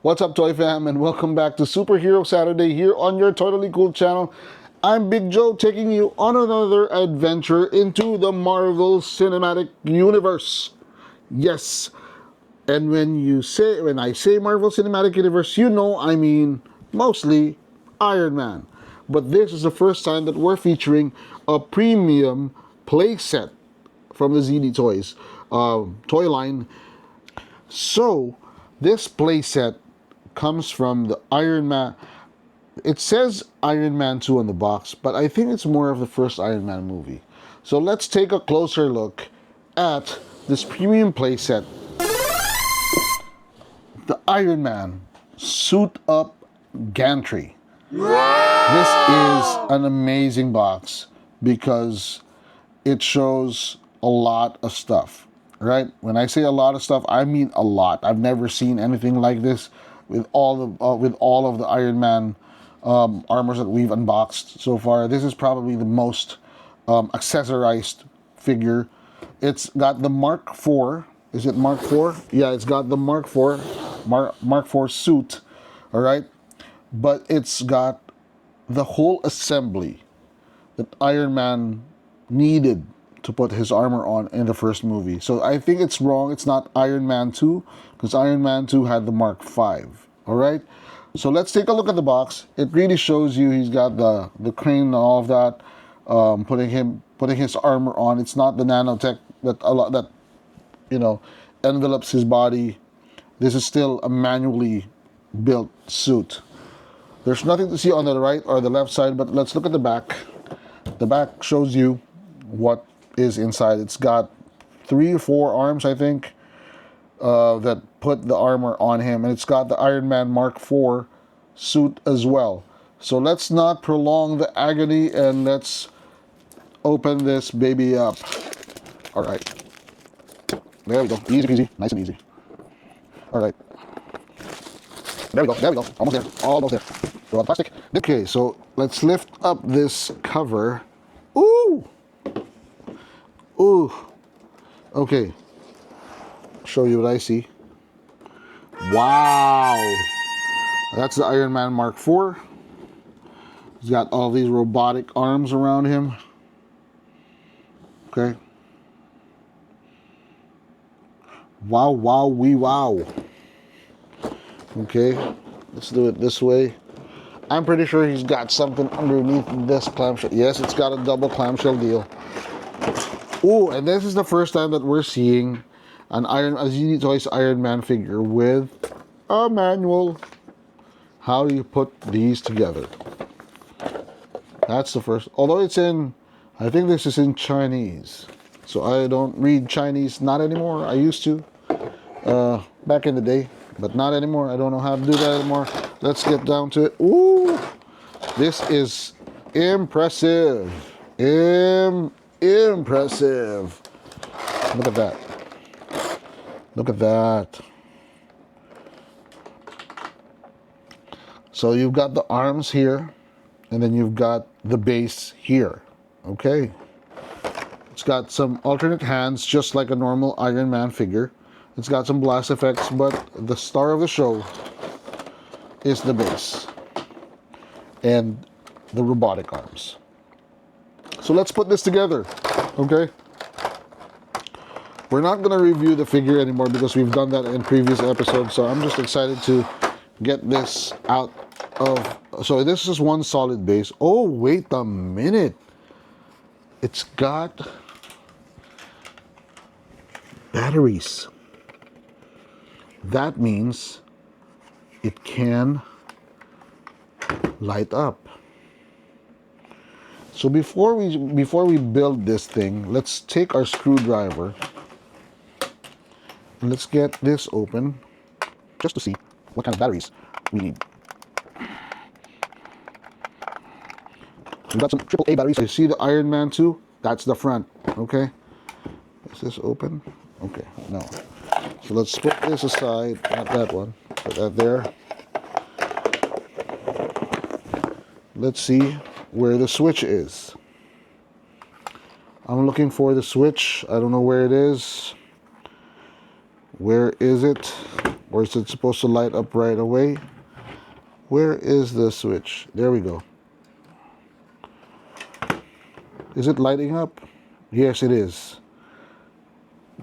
What's up, Toy Fam, and welcome back to Superhero Saturday here on your Toytally Cool channel. I'm Big Joe, taking you on another adventure into the Marvel Cinematic Universe. Yes, and when I say Marvel Cinematic Universe, you know I mean mostly Iron Man. But this is the first time that we're featuring a premium playset from the ZD Toys toy line. So this playset comes from the Iron Man. It says Iron Man 2 on the box, but I think it's more of the first Iron Man movie. So let's take a closer look at this premium playset. The Iron Man Suit Up Gantry. Wow! This is an amazing box because it shows a lot of stuff, right? When I say a lot of stuff, I mean a lot. I've never seen anything like this with all of the Iron Man armors that we've unboxed so far. This is probably the most accessorized figure. It's got the Mark IV. Is it Mark IV? Yeah, it's got the Mark IV suit. All right, but it's got the whole assembly that Iron Man needed to put his armor on in the first movie. So I think it's wrong. It's not Iron Man 2 because Iron Man 2 had the Mark V. All right. So let's take a look at the box. It really shows you he's got the crane and all of that, putting his armor on. It's not the nanotech that envelops his body. This is still a manually built suit. There's nothing to see on the right or the left side, but let's look at the back. The back shows you what is inside. It's got 3 or 4 arms, I think, that put the armor on him, and it's got the Iron Man Mark IV suit as well. So let's not prolong the agony and let's open this baby up. All right, there we go. Easy peasy, nice and easy. All right, there we go, almost there. Throw out the plastic. Okay, so let's lift up this cover. Ooh. Ooh, okay, show you what I see. Wow, that's the Iron Man Mark IV. He's got all these robotic arms around him. Okay. Wow, wow, wee wow. Okay, let's do it this way. I'm pretty sure he's got something underneath this clamshell. Yes, it's got a double clamshell deal. Oh, and this is the first time that we're seeing a ZD Toys Iron Man figure with a manual. How do you put these together? That's the first. Although it's in, I think this is in Chinese. So I don't read Chinese, not anymore. I used to, back in the day, but not anymore. I don't know how to do that anymore. Let's get down to it. Ooh, this is impressive. Impressive. Look at that. Look at that. So you've got the arms here, and then you've got the base here. Okay. It's got some alternate hands, just like a normal Iron Man figure. It's got some blast effects, but the star of the show is the base and the robotic arms. So let's put this together, okay? We're not gonna review the figure anymore because we've done that in previous episodes, so I'm just excited to get this out of, so this is one solid base. Oh, wait a minute. It's got batteries. That means it can light up. So before we build this thing, let's take our screwdriver and let's get this open just to see what kind of batteries we need. We've got some AAA batteries. You see the Iron Man 2? That's the front, okay? Is this open? Okay, no. So let's put this aside, not that one. Put that there. Let's see where the switch is. I'm looking for the switch. I don't know where it is. Where is it? Or is it supposed to light up right away? Where is the switch? There we go. Is it lighting up? Yes, it is.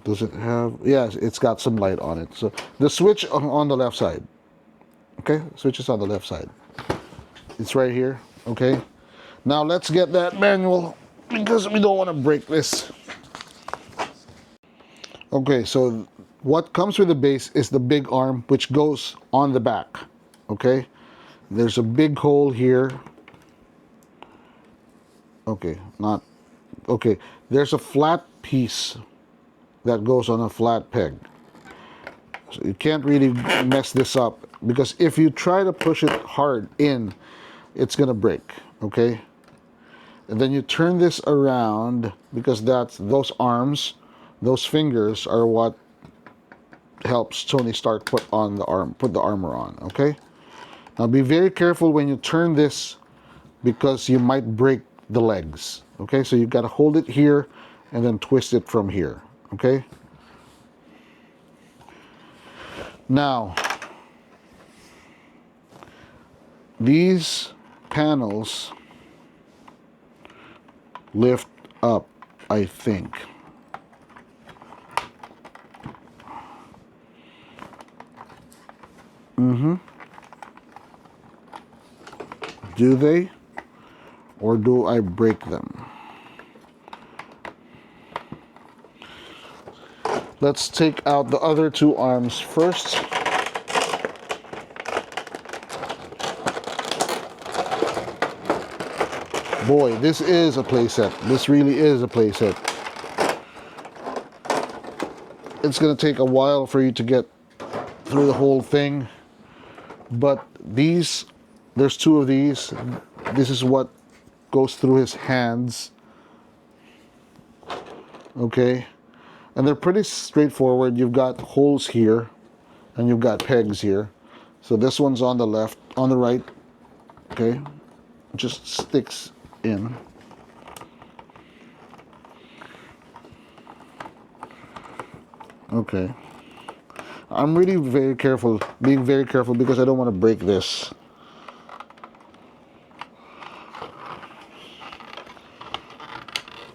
Does it have? Yes, it's got some light on it. So the switch on the left side. Okay, switch is on the left side. It's right here. Okay. Now let's get that manual because we don't want to break this. Okay, so what comes with the base is the big arm, which goes on the back. Okay, there's a big hole here. Okay, not okay. There's a flat piece that goes on a flat peg. So you can't really mess this up because if you try to push it hard in, it's gonna break. Okay, and then you turn this around because that's those arms, those fingers are what helps Tony Stark put the armor on. Okay, now be very careful when you turn this because you might break the legs. Okay, so you've got to hold it here and then twist it from here. Okay, now these panels lift up, I think. Do they? Or do I break them? Let's take out the other two arms first. Boy, this is a playset. This really is a playset. It's going to take a while for you to get through the whole thing. But these, there's two of these. This is what goes through his hands. Okay. And they're pretty straightforward. You've got holes here and you've got pegs here. So this one's on the left, on the right. Okay. Just sticks in. Okay. I'm really very careful, being very careful because I don't want to break this.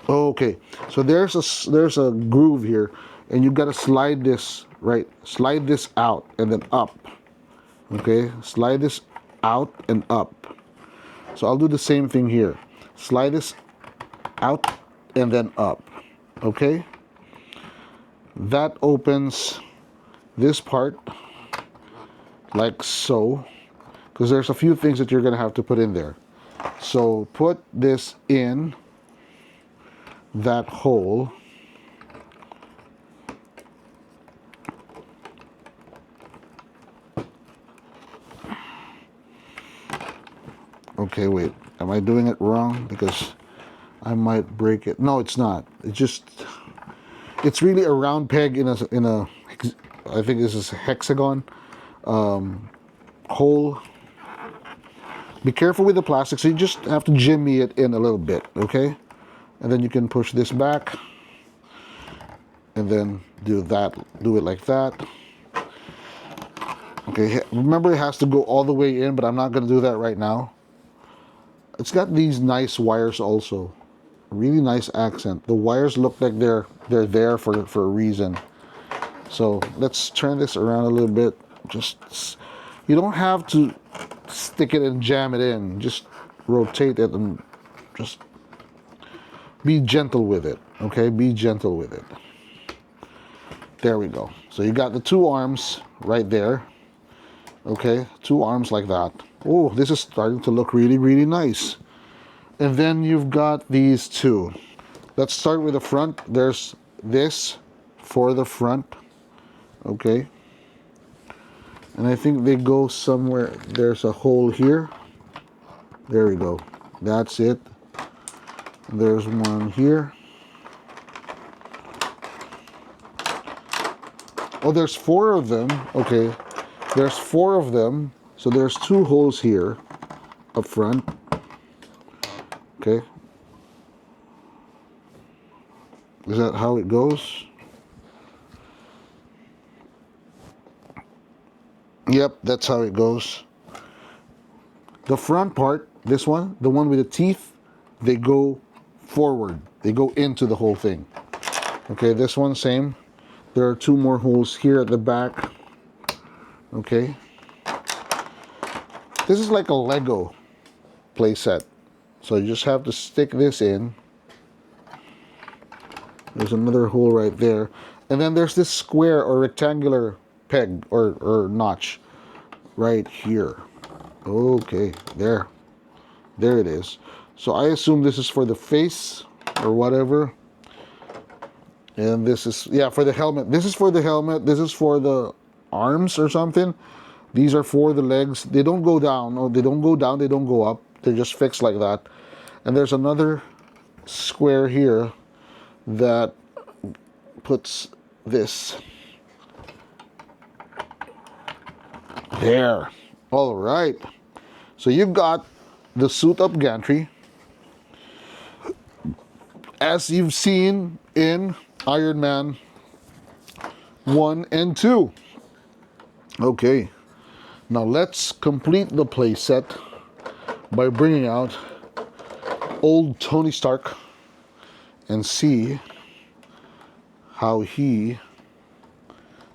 Okay, so there's a groove here, and you've got to slide this right, slide this out and then up. Okay, slide this out and up. So I'll do the same thing here. Slide this out and then up. Okay, that opens this part like so, because there's a few things that you're gonna have to put in there. So put this in that hole. Okay, wait, am I doing it wrong? Because I might break it. No, it's not. It's really a round peg in a I think this is a hexagon hole. Be careful with the plastic, so you just have to jimmy it in a little bit, okay? And then you can push this back and then do it like that. Okay, remember it has to go all the way in, but I'm not gonna do that right now. It's got these nice wires also. Really nice accent. The wires look like they're there for a reason. So let's turn this around a little bit. Just, you don't have to stick it and jam it in. Just rotate it and just be gentle with it. Okay, be gentle with it. There we go. So you got the two arms right there. Okay, two arms like that. Oh, this is starting to look really, really nice. And then you've got these two. Let's start with the front. There's this for the front. Okay. And I think they go somewhere. There's a hole here. There we go. That's it. There's one here. Oh, there's 4 of them. Okay, there's 4 of them. So there's 2 holes here up front. Okay. Is that how it goes? Yep, that's how it goes. The front part, this one, the one with the teeth, they go forward. They go into the whole thing. Okay, this one, same. There are 2 more holes here at the back. Okay. This is like a Lego playset. So you just have to stick this in. There's another hole right there. And then there's this square or rectangular peg or notch right here. Okay, there. There it is. So I assume this is for the face or whatever. And this is, yeah, for the helmet. This is for the helmet. This is for the arms or something. These are for the legs. They don't go down. Oh, they don't go down. They don't go up. They're just fixed like that. And there's another square here that puts this there. All right. So you've got the suit up gantry, as you've seen in Iron Man 1 and 2. Okay. Now let's complete the play set by bringing out old Tony Stark and see how he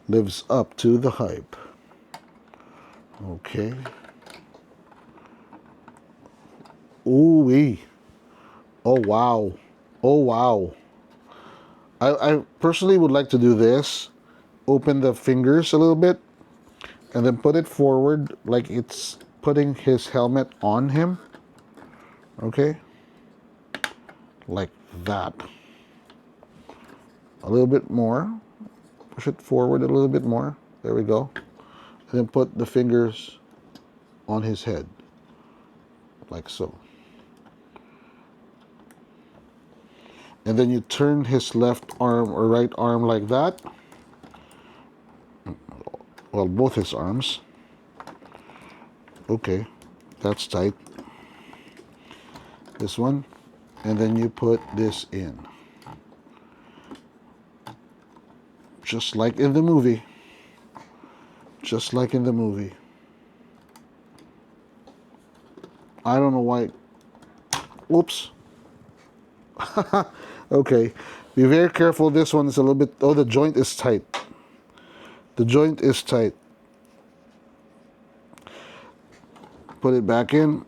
lives up to the hype. Okay. Ooh-wee. Oh, wow. Oh, wow. I personally would like to do this. Open the fingers a little bit and then put it forward like it's putting his helmet on him. Okay. Like that. A little bit more. Push it forward a little bit more. There we go. And then put the fingers on his head. Like so. And then you turn his left arm or right arm like that. Well, both his arms. Okay, that's tight. This one. And then you put this in. Just like in the movie. Just like in the movie. I don't know why. Whoops. Okay. Be very careful. This one is a little bit... Oh, the joint is tight. The joint is tight. Put it back in.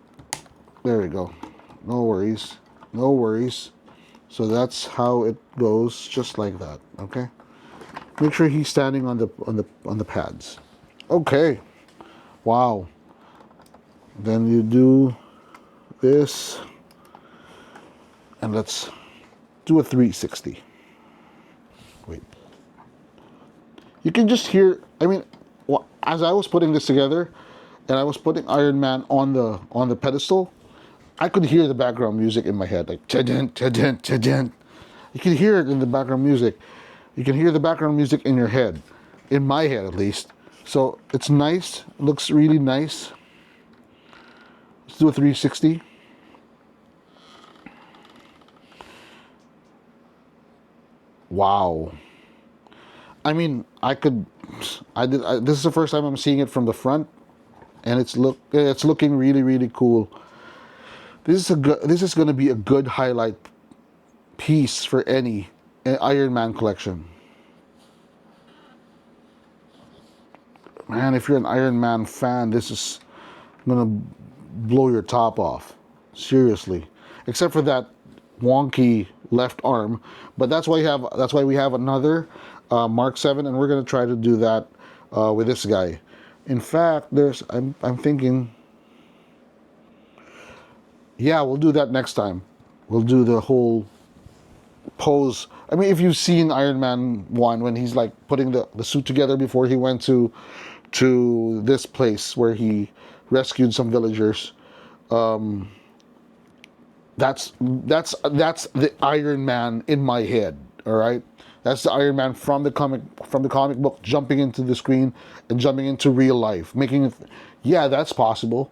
There we go. No worries. No worries. So that's how it goes, just like that. Okay. Make sure he's standing on the pads. Okay. Wow. Then you do this, and let's do a 360. Wait. You can just hear. I mean, as I was putting this together, and I was putting Iron Man on the pedestal, I could hear the background music in my head, like ta-dun, ta-dun, ta-dun. You can hear it in the background music. You can hear the background music in your head, in my head at least. So it's nice. It looks really nice. Let's do a 360. Wow. I mean, this is the first time I'm seeing it from the front, and it's looking really, really cool. This is going to be a good highlight piece for any Iron Man collection. Man, if you're an Iron Man fan, this is gonna blow your top off. Seriously. Except for that wonky left arm. But that's why we have another Mark 7, and we're gonna try to do that with this guy. In fact, I'm thinking, yeah, we'll do that next time. We'll do the whole pose. I mean, if you've seen Iron Man 1 when he's like putting the suit together before he went to this place where he rescued some villagers, that's the Iron Man in my head. All right, That's the Iron Man from the comic book jumping into the screen and jumping into real life, making it. Yeah, that's possible.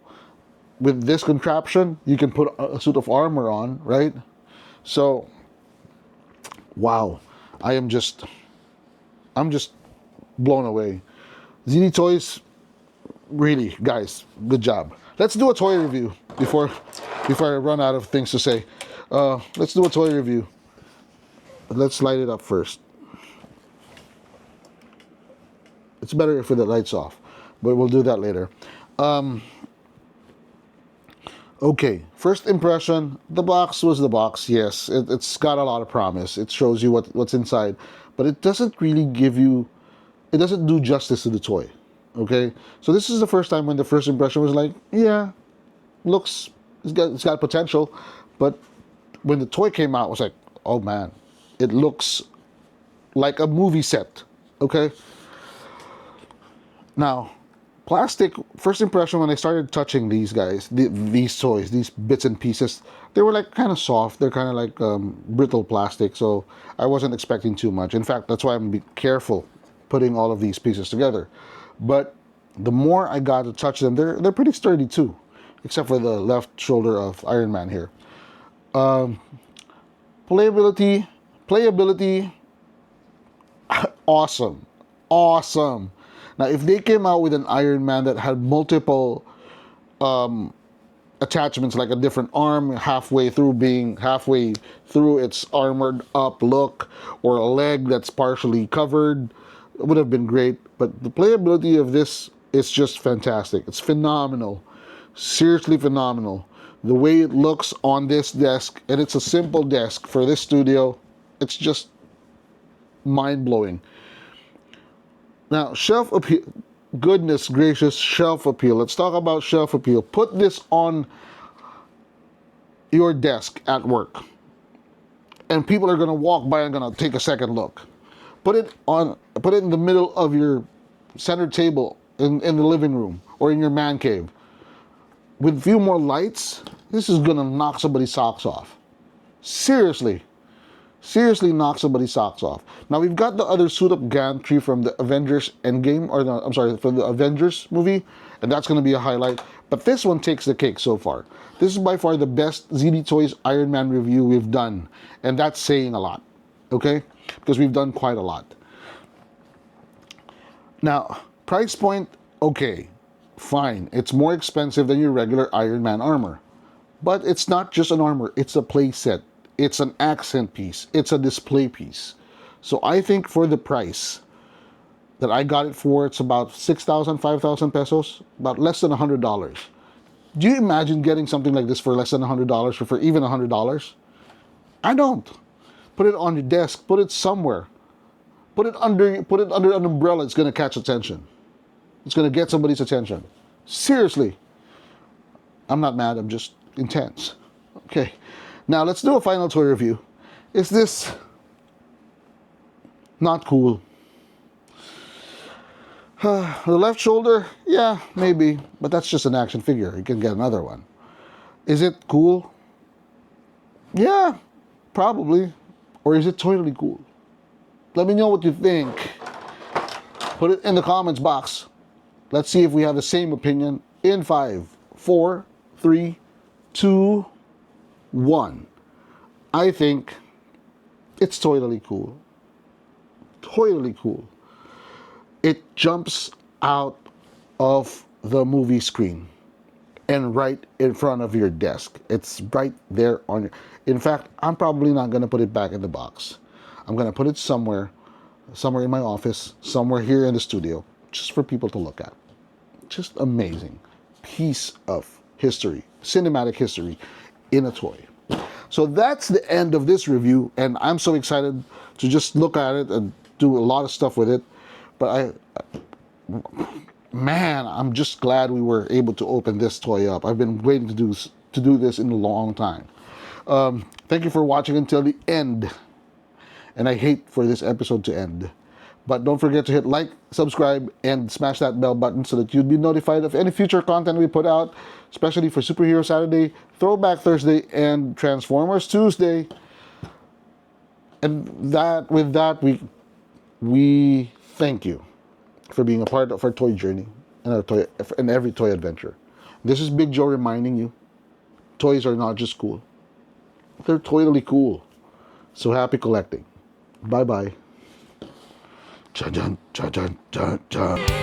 With this contraption, you can put a suit of armor on, right? So, wow, I am just, I'm just blown away. ZD Toys, really, guys, good job. Let's do a toy review before I run out of things to say. Let's do a toy review. Let's light it up first. It's better if the light's off, but we'll do that later. Okay, first impression, the box was the box. Yes, it's got a lot of promise. It shows you what's inside, but it doesn't really it doesn't do justice to the toy. Okay, so this is the first time when the first impression was like, yeah, it's got potential, but when the toy came out, it was like, oh man, it looks like a movie set. Okay, now plastic, first impression when I started touching these guys, these toys, these bits and pieces, they were like kind of soft. They're kind of like brittle plastic, so I wasn't expecting too much. In fact, that's why I'm careful putting all of these pieces together. But the more I got to touch them, they're pretty sturdy too, except for the left shoulder of Iron Man here. Playability, awesome, awesome. Now, if they came out with an Iron Man that had multiple attachments, like a different arm halfway through its armored up look, or a leg that's partially covered, it would have been great. But the playability of this is just fantastic. It's phenomenal, seriously phenomenal. The way it looks on this desk, and it's a simple desk for this studio, it's just mind-blowing. Now, shelf appeal, goodness gracious, shelf appeal. Let's talk about shelf appeal. Put this on your desk at work, and people are gonna walk by and gonna take a second look. Put it in the middle of your center table in the living room or in your man cave. With a few more lights, this is gonna knock somebody's socks off. Seriously knock somebody's socks off. Now we've got the other suit up gantry from the Avengers Endgame, or no, I'm sorry, from the Avengers movie, and that's gonna be a highlight. But this one takes the cake so far. This is by far the best ZD Toys Iron Man review we've done, and that's saying a lot, okay? Because we've done quite a lot. Now, price point, okay, fine. It's more expensive than your regular Iron Man armor, but it's not just an armor, it's a play set. It's an accent piece. It's a display piece. So I think for the price that I got it for, it's about 6,000, 5,000 pesos, about less than $100. Do you imagine getting something like this for less than $100, or for even $100? I don't. Put it on your desk. Put it somewhere. Put it under an umbrella. It's going to catch attention. It's going to get somebody's attention. Seriously. I'm not mad. I'm just intense. Okay. Now, let's do a final toy review. Is this not cool? The left shoulder, yeah, maybe, but that's just an action figure. You can get another one. Is it cool? Yeah, probably. Or is it totally cool? Let me know what you think. Put it in the comments box. Let's see if we have the same opinion in 5, 4, 3, 2, 1. I think it's totally cool. Totally cool. It jumps out of the movie screen and right in front of your desk. It's right there on your... In fact, I'm probably not going to put it back in the box. I'm going to put it somewhere in my office, somewhere here in the studio, just for people to look at. Just amazing piece of history, cinematic history in a toy. So that's the end of this review, and I'm so excited to just look at it and do a lot of stuff with it. But man, I'm just glad we were able to open this toy up. I've been waiting to do this in a long time. Thank you for watching until the end. And I hate for this episode to end. But don't forget to hit like, subscribe, and smash that bell button so that you'll be notified of any future content we put out, especially for Superhero Saturday, Throwback Thursday, and Transformers Tuesday. And that with that we thank you for being a part of our toy journey and our toy and every toy adventure. This is Big Joe reminding you, toys are not just cool. They're totally cool. So happy collecting. Bye bye. Cha-dun, cha-dun, cha-dun.